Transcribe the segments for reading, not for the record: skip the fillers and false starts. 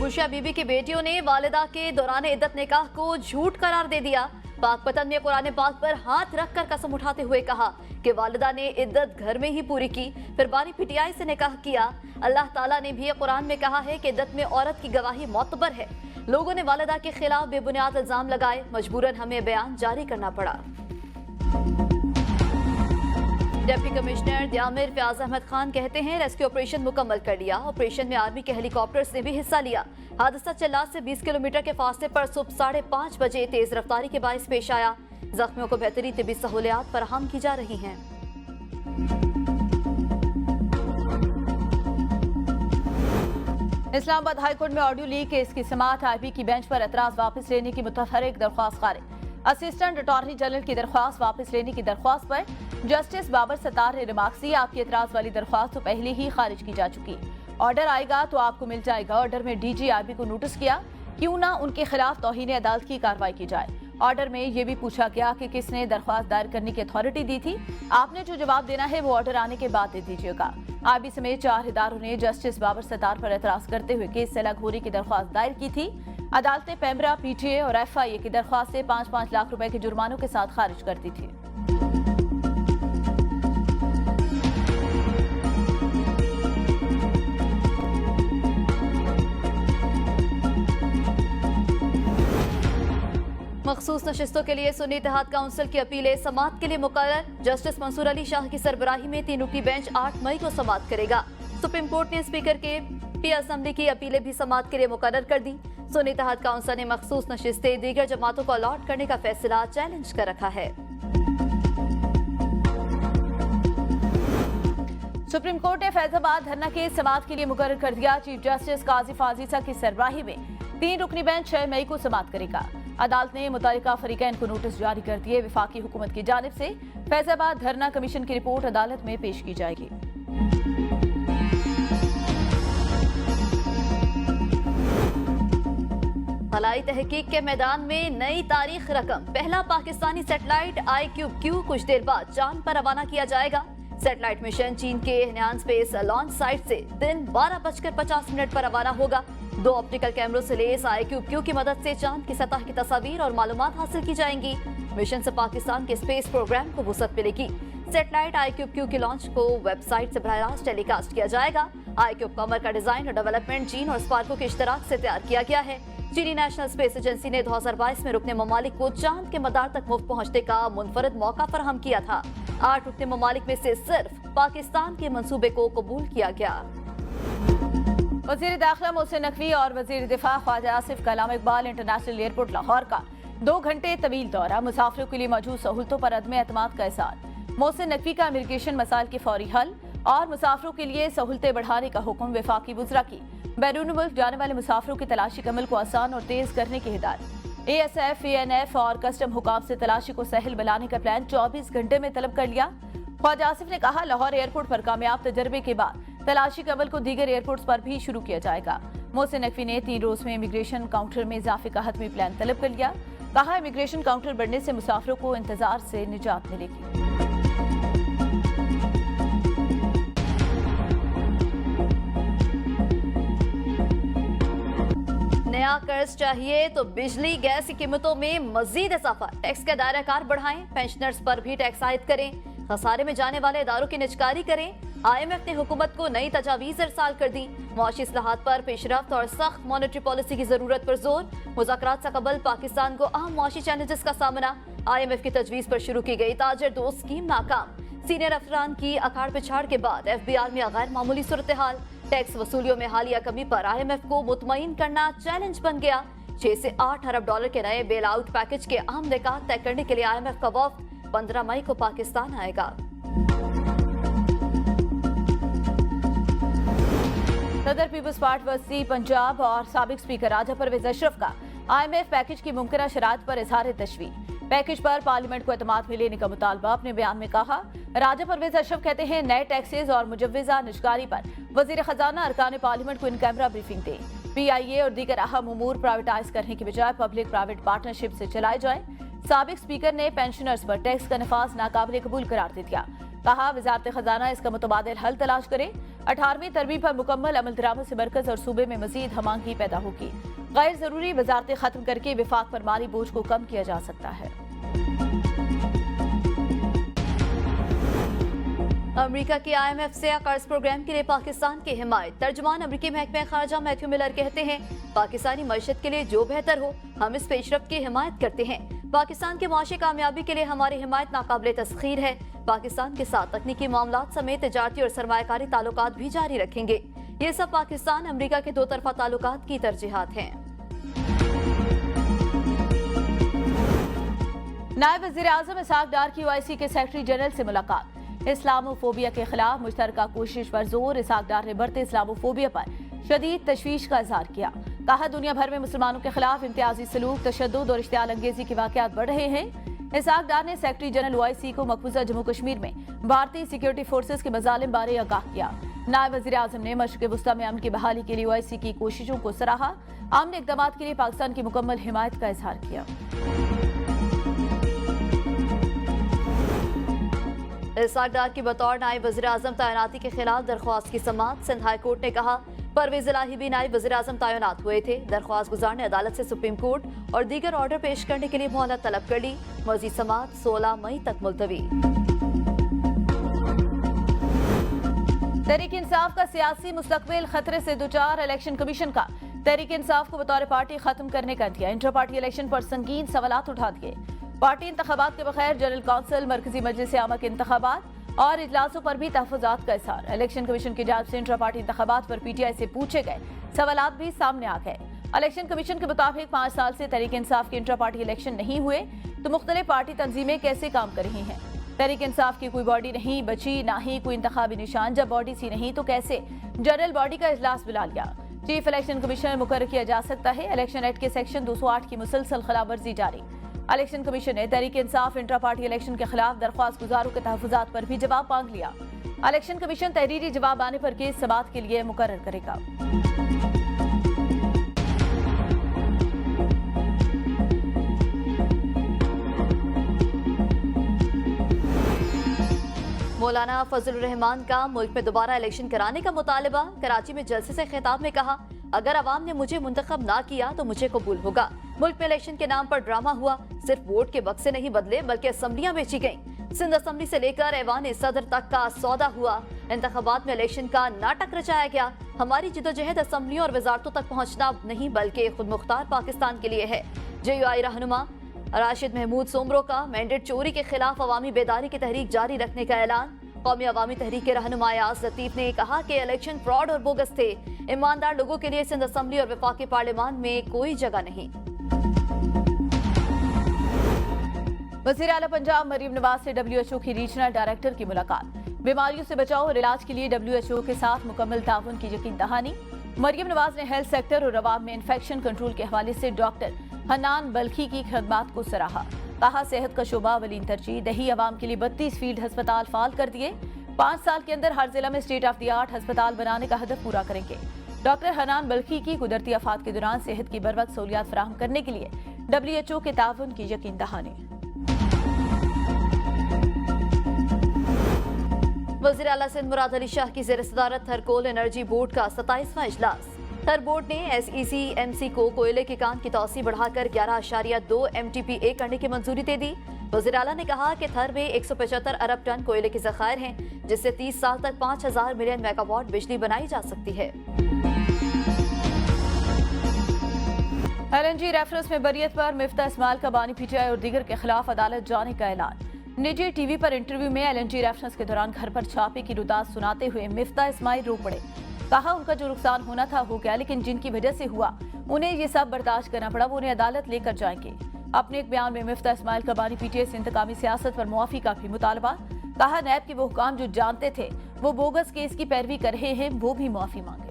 भूशिया बीबी की बेटियों ने वालिदा के दौरान इद्दत निकाह को झूठ करार दे दिया। पाक पतन ने कुरान पाक पर हाथ रखकर कसम उठाते हुए कहा कि वालिदा ने इद्दत घर में ही पूरी की, फिर बारी पिटियाई से निकाह किया। अल्लाह ताला ने भी कुरान में कहा है कि इद्दत में औरत की गवाही मोतबर है। लोगों ने वालिदा के खिलाफ बेबुनियाद इल्जाम लगाए, मजबूरन हमें बयान जारी करना पड़ा। डिप्टी कमिश्नर दियामिर फयाज अहमद खान कहते हैं रेस्क्यू ऑपरेशन मुकम्मल कर लिया। ऑपरेशन में आर्मी के हेलीकॉप्टर्स ने भी हिस्सा लिया। हादसा चल्लास से 20 किलोमीटर के फासले पर सुबह 5:30 बजे तेज रफ्तारी के बायस पेश आया। जख्मियों को बेहतरी तिबी सहूलियात फराहम की जा रही हैं। इस्लामाबाद हाईकोर्ट में ऑडियो लीक केस की समाअत आईबी की बेंच पर एतराज वापस लेने की मुतफर्रिक दरख्वास्त खारिज। असिस्टेंट अटॉर्नी जनरल की दरख्वास्त वापस लेने की दरख्वास्त पर जस्टिस बाबर सत्तार ने रिमार्क दी, आपकी एतराज वाली दरख्वास्त तो पहले ही खारिज की जा चुकी। ऑर्डर आएगा तो आपको मिल जाएगा। ऑर्डर में डीजी आईबी को नोटिस किया, क्यों ना उनके खिलाफ तौहीन अदालत की कार्रवाई की जाए। ऑर्डर में यह भी पूछा गया कि किसने दरख्वास्त दायर करने की अथॉरिटी दी थी। आपने जो जवाब देना है वो ऑर्डर आने के बाद दे दीजिएगा। आईबी समेत 4 इदारों ने जस्टिस बाबर सत्तार पर एतराज करते हुए केस से अलग की दरख्वास्त दायर की थी। अदालत ने पेमरा, पीटीए और एफआईए की दरख्वास्त से 5-5 लाख रुपए के जुर्मानों के साथ खारिज कर दी थी। मखसूस नशिस्तों के लिए सुन्नी इत्तेहाद काउंसिल की अपीलें समाअत के लिए मुकर्रर। जस्टिस मंसूर अली शाह की सरबराही में 3 रुकनी बेंच 8 मई को समाअत करेगा। सुप्रीम कोर्ट ने स्पीकर के पी असम्बली की अपीलें भी समाअत के लिए मुकर्रर कर दी। सुन्नी इत्तेहाद काउंसिल ने मखसूस नशिस्तें दीगर जमातों को अलॉट करने का फैसला चैलेंज कर रखा है। सुप्रीम कोर्ट ने फैजाबाद धरना केस समाअत के लिए मुकर्रर कर दिया। चीफ जस्टिस काजी फाजीसा की सरबराही में 3 रुकनी बेंच 6 मई को समाअत करेगा। अदालत ने मुतालिका फरीकैन को नोटिस जारी कर दिए। विफाकी हुकूमत की जानिब से फैजाबाद धरना कमीशन की रिपोर्ट अदालत में पेश की जाएगी। खलाई तहकीक के मैदान में नई तारीख रकम। पहला पाकिस्तानी सैटेलाइट IQQ कुछ देर बाद चांद पर रवाना किया जाएगा। सैटेलाइट मिशन चीन के हेनियान स्पेस लॉन्च साइट से दिन 12:50 पर रवाना होगा। 2 ऑप्टिकल कैमरों से लेस IQQ की मदद से चांद की सतह की तस्वीर और मालूमात हासिल की जाएंगी। मिशन से पाकिस्तान के स्पेस प्रोग्राम को वुसअत मिलेगी। सैटेलाइट IQQ की लॉन्च को वेबसाइट से बराह रास्त टेलीकास्ट किया जाएगा। IQQ कमर का डिजाइन और डेवलपमेंट चीन और स्पार्को के इश्तराक से तैयार किया गया है। चीनी नेशनल स्पेस एजेंसी ने 2022 में रुकने ममालिक को चांद के मदार तक मुफ्त पहुंचने का मुनफरद मौका फराहम किया था। 8 रुकने ममालिक में से सिर्फ पाकिस्तान के मंसूबे को कबूल किया गया। वज़ीर दाखिला मोहसिन नकवी और वज़ीर दिफा ख्वाजा आसिफ का अल्लामा इकबाल इंटरनेशनल एयरपोर्ट लाहौर का 2 घंटे तवील दौरा। मुसाफिरों के लिए मौजूद सहूलतों पर अदम एतमाद का इज़हार। मोहसिन नकवी का इमिग्रेशन मसाइल के फौरी हल और मुसाफिरों के लिए सहूलतें बढ़ाने का हुक्म। वफाकी वज़रा की बैरून मुल्क जाने वाले मुसाफिरों की तलाशी के अमल को आसान और तेज करने की हिदायत। ASF, ANF और कस्टम हुकाम से तलाशी को सहल बनाने का प्लान 24 घंटे में तलब कर लिया। ख्वाजा आसिफ ने कहा, लाहौर एयरपोर्ट पर कामयाब तजर्बे के बाद तलाशी के अमल को दीगर एयरपोर्ट्स पर भी शुरू किया जाएगा। मोहसिन नकवी ने 3 रोज में इमिग्रेशन काउंटर में इजाफे का हतमी प्लान तलब कर लिया। कहा, इमिग्रेशन काउंटर बढ़ने से मुसाफिरों को इंतजार से निजात मिलेगी। नया कर्ज चाहिए तो बिजली गैस की कीमतों में मजीद इजाफा। टैक्स का दायरा कार बढ़ाएं, पेंशनर्स पर भी टैक्स आयद करें, खसारे में जाने वाले इदारों की निजकारी करें। IMF ने हुकूमत को नई तजावीज इरसाल कर दी। मुआशी इस्लाहात पर पेशरफ्त और सख्त मॉनेटरी पॉलिसी की जरूरत पर जोर। मुज़ाकरात से कबल पाकिस्तान को अहम मुआशी चैलेंजेस का सामना। IMF की तजवीज पर शुरू की गई ताजर दोस्त स्कीम नाकाम। सीनियर अफसरान की अखाड़ पिछाड़ के बाद FBR में गैर मामूली सूरत हाल। टैक्स वसूलियों में हालिया कमी पर IMF को मुतमईन करना चैलेंज बन गया। 6 से 8 अरब डॉलर के नए बेल आउट पैकेज के अहम निकात तय करने के लिए IMF का वफ्द 15 मई को पाकिस्तान आएगा। सदर पीपल्स पार्टी वसी पंजाब और साबिक स्पीकर राजा परवेज अशरफ का IMF पैकेज की मुमकिना शराइत पर इजहार तशवीश। पैकेज पर पार्लियामेंट को एतमाद में लेने का मुतालबा। अपने बयान में कहा, राजा परवेज अशरफ कहते हैं नए टैक्सेज और मुजव्विजा निजकारी पर वजीर खजाना अरकान पार्लियामेंट को in camera briefing they. PIA और दीगर अहम उमूर प्राइवेटाइज करने की बजाय पब्लिक प्राइवेट पार्टनरशिप से चलाए जाए। साबिक स्पीकर ने पेंशनर्स पर टैक्स का नफाज नाकाबिल कबूल करार दे दिया। कहा, वजारत खजाना इसका मुतबादिल हल तलाश करे। 18वीं तरमीम पर मुकम्मल अमल दरामद से मरकज और सूबे में मजीद हमांगी पैदा होगी। गैर जरूरी वजारतें खत्म करके विफाक पर माली बोझ को कम किया जा सकता है। अमेरिका की IMF से कर्ज प्रोग्राम के लिए पाकिस्तान की हिमायत। तर्जुमान अमेरिकी महकमे खारजा मैथ्यू मिलर कहते हैं, पाकिस्तानी मईशत के लिए जो बेहतर हो हम इस पेशरफ्त की हिमायत करते हैं। पाकिस्तान की माशी कामयाबी के लिए हमारी हिमायत नाकाबिले तस्खीर है। पाकिस्तान के साथ तकनीकी मामलात समेत तिजारती और सरमायाकारी ताल्लुकात भी जारी रखेंगे। ये सब पाकिस्तान अमेरिका के दो तरफा ताल्लुकात की तरजीहात हैं। नायब वज़ीर आज़म इसहाक डार की OIC के सेक्रेटरी जनरल से मुलाकात। इस्लामोफोबिया के खिलाफ मुश्तरका कोशिश पर जोर। इसहाक डार ने बढ़ते इस्लामोफोबिया पर शदीद तशवीश का इजहार किया। कहा, दुनिया भर में मुसलमानों के खिलाफ इम्तियाजी सलूक, तशद्दुद और इश्तियाल अंगेजी के वाक़यात बढ़ रहे हैं। इसहाक डार ने सेक्रेटरी जनरल OIC को मकबूजा जम्मू कश्मीर में भारतीय सिक्योरिटी फोर्सेज के मजालिम बारे आगाह किया। नायब वज़ीर आज़म ने मशरिक़ वुस्ता में अमन की बहाली के लिए OIC की कोशिशों को सराहा। अमन इक़दाम के लिए पाकिस्तान की मुकम्मल हिमायत का इजहार किया। इसहाक डार की बतौर नायब वज़ीर आज़म तैनाती के खिलाफ दरख्वास्त की समाअत। सिंध हाई कोर्ट ने कहा, परवेज इलाही भी नायब वज़ीर आज़म तैनात हुए थे। दरख्वास्त गुजार ने अदालत से सुप्रीम कोर्ट और दीगर ऑर्डर पेश करने के लिए मोहलत तलब कर ली। मज़ीद समाअत 16 मई तक मुलतवी। तहरीक इंसाफ का सियासी मुस्तकबिल खतरे से दुचार। इलेक्शन कमीशन का तहरीक इंसाफ को बतौर पार्टी खत्म करने का दिया। इंटर पार्टी इलेक्शन पर संगीन सवालात उठा दिए। पार्टी इंतखाबात के बगैर जनरल काउंसिल, मरकजी मजलिस आमा के इंतखाबात और इजलासों पर भी तहफ़्फ़ुज़ात का इज़हार। इलेक्शन कमीशन की जानिब से इंटर पार्टी इंतखाबात पर PTI से पूछे गए सवालात भी सामने आ गए। इलेक्शन कमीशन के मुताबिक 5 साल से तहरीक इंसाफ के इंटर पार्टी इलेक्शन नहीं हुए, तो मुख्तलिफ पार्टी तंजीमें कैसे काम कर रही हैं। तहरीक इंसाफ की कोई बॉडी नहीं बची, ना ही कोई इंतखाबी निशान। जब बॉडी सी नहीं तो कैसे जनरल बॉडी का इजलास बुला लिया। चीफ इलेक्शन कमिश्नर मुकर्रर किया जा सकता है। इलेक्शन एक्ट के सेक्शन 208 की मुसलसल खिलाफवर्जी जारी। इलेक्शन कमीशन ने Tehreek Insaf intra party election के खिलाफ दरख्वास्त गुजारों के तहफ़्फ़ुज़ात पर भी जवाब मांग लिया। इलेक्शन कमीशन तहरीरी जवाब आने पर केस समाअत के लिए मुकर्रर करेगा। मौलाना फजलुर रहमान का मुल्क में दोबारा इलेक्शन कराने का मुतालबा। कराची में जलसे से खिताब में कहा, अगर अवाम ने मुझे मुंतखब ना किया तो मुझे कबूल होगा। मुल्क में इलेक्शन के नाम पर ड्रामा हुआ। सिर्फ वोट के बक्से नहीं बदले बल्कि असम्बलियां बेची गईं। सिंध असम्बली से लेकर ऐवान सदर तक का सौदा हुआ। इंतखाबात में इलेक्शन का नाटक रचाया गया। हमारी जिदोजहद असम्बलियों और वजारतों तक पहुँचना नहीं बल्कि खुद मुख्तार पाकिस्तान के लिए है। JUI रहनुमा राशिद महमूद सोमरो का मैंडेट चोरी के खिलाफ अवामी बेदारी की तहरीक जारी रखने का ऐलान। कौमी अवामी तहरीक के रहनुमा याज लतीफ ने कहा कि इलेक्शन फ्रॉड और बोगस थे। ईमानदार लोगों के लिए सिंध असम्बली और वफाकी पार्लियामान में कोई जगह नहीं। वज़ीर आला पंजाब मरीम नवाज से WHO की रीजनल डायरेक्टर की मुलाकात। बीमारियों से बचाव और इलाज के लिए WHO के साथ मुकम्मल ताउन की यकीन दहानी। मरीम नवाज ने हेल्थ सेक्टर और अवाम में इन्फेक्शन कंट्रोल के हवाले से डॉक्टर हनान बल्खी की खदमात को सराहा। कहा, सेहत का शोबा अवलीन तरजीह। दही अवाम के लिए 32 फील्ड अस्पताल फाल कर दिए। 5 साल के अंदर हर जिला में स्टेट ऑफ द आर्ट अस्पताल बनाने का हदफ पूरा करेंगे। डॉक्टर हनान बल्खी की कुदरती आफात के दौरान सेहत की बर वक्त सहूलियात फराहम करने के लिए WHO के ताउन की यकीन दहानी। वज़ीर आला सिंध मुराद अली शाह की ज़ेर सदारत थर कोल एनर्जी बोर्ड का 27वां इजलास। थर बोर्ड ने SECMC को कोयले के कान की तौसी बढ़ाकर 11.2 MTPA करने की मंजूरी दे दी। वज़ीर आला ने कहा कि थर में 175 अरब टन कोयले के ज़खायर हैं, जिससे 30 साल तक 5000 मिलियन मेगावाट बिजली बनाई जा सकती है। LNG रेफरेंस में बरियत पर मिफ्ता इस्माइल का बानी PTI और दीगर के खिलाफ अदालत जाने का ऐलान। निजी TV पर इंटरव्यू में LNG रेफरेंस के दौरान घर पर छापे की रुदात सुनाते हुए मिफ्ता इस्माइल रो पड़े। कहा, उनका जो नुकसान होना था हो गया, लेकिन जिनकी वजह से हुआ उन्हें ये सब बर्दाश्त करना पड़ा, वो उन्हें अदालत लेकर जाएंगे। अपने एक बयान में मिफ्ता इस्माइल का बानी PTI से इंतकामी सियासत पर मुआफी का भी मुतालबा। कहा, नैब के वो हुकाम जो जानते थे वो बोगस केस की पैरवी कर रहे हैं, वो भी मुआफी मांगे।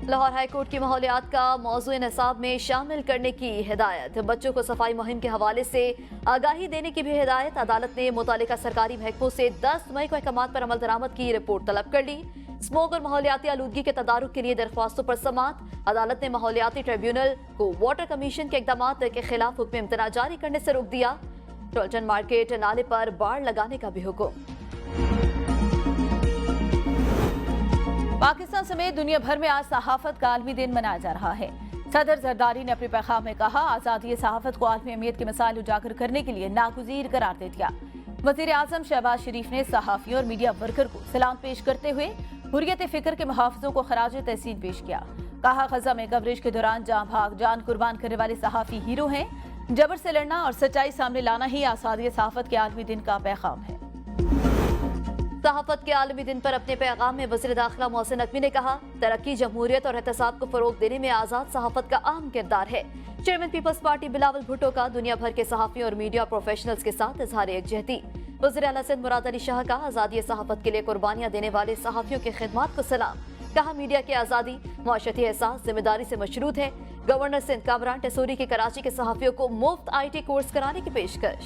लाहौर हाई कोर्ट की माहौलियात का मौजूद निसाब में शामिल करने की हिदायत। बच्चों को सफाई मुहिम के हवाले से आगाही देने की भी हिदायत। अदालत ने मुतालिका सरकारी महकमों से 10 मई को अहकामात पर अमल दरामद की रिपोर्ट तलब कर ली। स्मोक और माहौलियाती आलूदगी के तदारुक के लिए दरख्वास्तों पर समाअत। अदालत ने माहौलियाती ट्रिब्यूनल को वाटर कमीशन के इकदाम के खिलाफ हुक्म इम्तना जारी करने से रोक दिया। टोल्टन मार्केट नाले पर बाड़ लगाने का भी हुक्म। पाकिस्तान समेत दुनिया भर में आज सहाफत का आलमी दिन मनाया जा रहा है। सदर जरदारी ने अपने पैगाम में कहा, आजादी सहाफत को आलमी अहमियत के मसाइल उजागर करने के लिए नागुज़ीर करार दे दिया। वज़ीर आज़म शहबाज शरीफ ने सहाफ़ियों और मीडिया वर्कर को सलाम पेश करते हुए हुर्रियत फ़िक्र के मुहाफ़िज़ों को खराज तहसीन पेश किया। कहा, ग़ज़ा में कवरेज के दौरान जान भाग जान कुर्बान करने वाले सहाफ़ी हीरो हैं। जबर से लड़ना और सच्चाई सामने लाना ही आज़ादी सहाफत के आलमी दिन का पैगाम है। सहाफत के आलमी दिन पर अपने पैगाम में वज़ीर दाखिला मोहसिन नकवी ने कहा, तरक्की, जमहूरियत और एहतसाब को फरोग देने में आज़ाद सहाफत का अहम किरदार है। Chairman peoples party Bilawal Bhutto का दुनिया भर के सहाफ़ियों और मीडिया प्रोफेशनल्स के साथ इजहार यकजहती। वज़ीर आला सिंध मुराद अली शाह का आज़ादी सहाफत के लिए कुर्बानियां देने वाले सहाफ़ियों की खिदमत को सलाम। कहा, मीडिया की आज़ादी मुआशरती एहसास जिम्मेदारी से मशरूत है। गवर्नर सिंध कामरान टेसूरी की कराची के सहाफ़ियों को मुफ्त IT कोर्स कराने की पेशकश।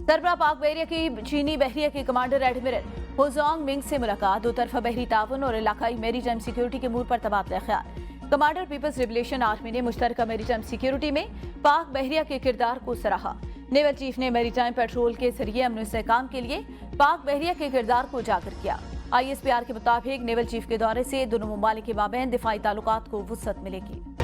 सरबराह पाक बहरिया की चीनी बहरिया के कमांडर एडमिरल हुजोंग मिंग से मुलाकात, दो तरफा बहरी ताउन और इलाकाई मेरी टाइम सिक्योरिटी के अमूर पर तबादला ख्याल। कमांडर पीपल्स लिबरेशन आर्मी ने मुश्तरका मेरी टाइम सिक्योरिटी में पाक बहरिया के किरदार को सराहा। नेवल चीफ ने मेरी टाइम पेट्रोल के जरिए अमन इस्तेहकाम के लिए पाक बहरिया के किरदार को उजागर किया। ISPR के मुताबिक नेवल चीफ के दौरे से दोनों ममालिक के माबैन दिफाई ताल्लुकात को वुसअत मिलेगी।